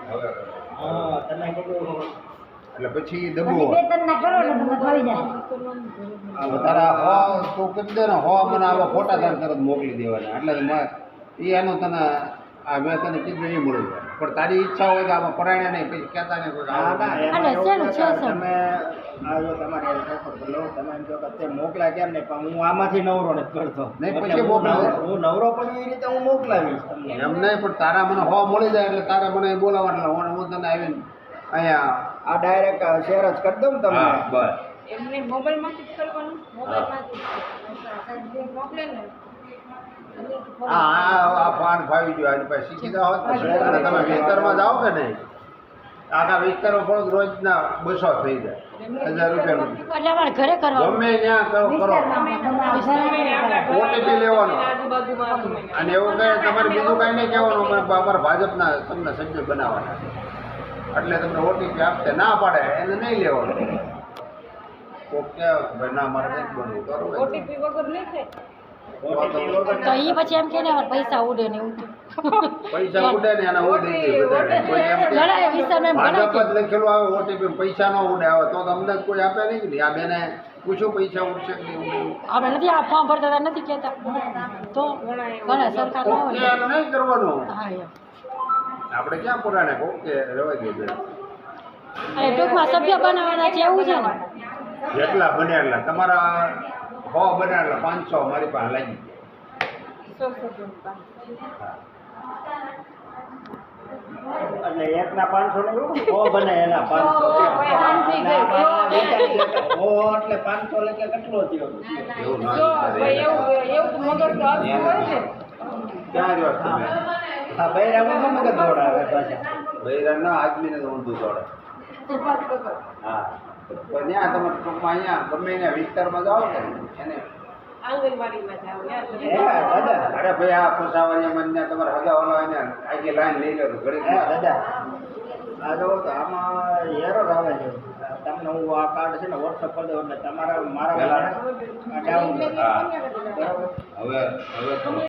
હવે હા તમે કીધું એટલે પછી દબો બે ત્રણ ના કરો ને તમને ફરી જાય તારા હો તું કરી દે ને હો મને આવા ફોટા તાર તરત મોકલી દેવાના એટલે એ એનો તને આ મેં તને કીધું એ મળી જાય પણ તારી ઈચ્છા હોય કે આમાં પરાયણે નહીં પછી કહેતા નહીં કોઈ ના ના એમાં અને એવું શેનું છે છે કે સર? તમે આ જો તમારે બોલો તમે એમ કહો કે તે મોકલા કેમ નહીં પણ હું આમાંથી નવરો નથી કરતો નહીં, એટલે પછી મોકલાવો. હું નવરો પણ એવી રીતે હું મોકલાવીશ તમને એમ નહીં પણ તારા મને હો મળી જાય એટલે તારા મને બોલાવવા એટલે હું તને આવીને અહીંયા આ ડાયરેક્ટ શેર જ કરી દઉં ને તમને હા બસ એમને મોબાઈલમાંથી જ કરવાનું મોબાઈલમાંથી મોકલે ને આ પાન ફાવી ગયો આજે પછી શીખી જાઓ અને તમે વિસ્તારમાં જાઓ કે નહીં આખા વિસ્તારમાં પણ રોજના 200 થઈ જાય 1000 રૂપિયાનું એટલે અમારે ઘરે કરવાનું ગમે ત્યાં કરો ઓટીપી લેવાનો આજુબાજુમાં અને એવું કહે તમારે બીજું કાંઈ નહીં કહેવાનું અમારા ભાજપના તમને સભ્ય બનાવવાના એટલે તમને ઓટીપી આપશે ના પાડે એને નહીં લેવાનું કોક કે ભાઈ ના મારે નથી બનવું કરો ઓટીપી વગર નહીં થાય તો એ પછી એમ કે ને અમારે પૈસા ઉડે ને એવું પૈસા ઉડે ને એના ઉડી દે બધાને. કોઈ એમ કે લડાઈ વિસ્તારમાં એમ ભાજપ ગણાય જ લખેલું આવે ઓટીપી પૈસા ન ઉડે આવે તો અમને જ કોઈ આપે નહીં ને આ બેને પૂછ્યું પૈસા ઉડશે કે નહીં ઉડે આપણે નથી આ ફોર્મ ભરતા હતા નથી કહેતા તો ઘણા સરકાર ના ઓકે હોય એનું નહીં કરવાનું હા એમ આપણે ક્યાં પુરાણે ઓકે રહેવા દે અને ટૂંકમાં સભ્ય બનાવવાના છે એવું છે ને જેટલા બને એટલા તમારા 100 બને એટલા 500 મારી પાસે લાગી એટલે એકના 500 ને એવું ઓ બને એના 500 ઓ એટલે 500 એટલે કેટલો થયો એવું ના જો વિચારે. ભાઈ એવું મગજ તો આવતું હોય ને ક્યાં રહ્યો છો તમે હા બૈરામાં મગજ દોડાવે પાછા બૈરાના આદમીને તો ઊંધું દોડે હા પણ ત્યાં તમે ટૂંકમાં અહીંયા ગમે એના વિસ્તારમાં જાઓ કે એને આંગણવાડીમાં જાવ હે દાદા અરે ભાઈ આ ખુશાવાળીમાં ત્યાં તમારે હગાવાળા એને આગી લાઈન લઈ લો તો ઘડી હે દાદા આ જો તો આમાં એરર આવે છે તમને હું આ કાર્ડ છે ને વોટ્સઅપ કરી દઉં એટલે તમારા મારા પહેલા? ડાઉન હા. બરાબર હવે તમે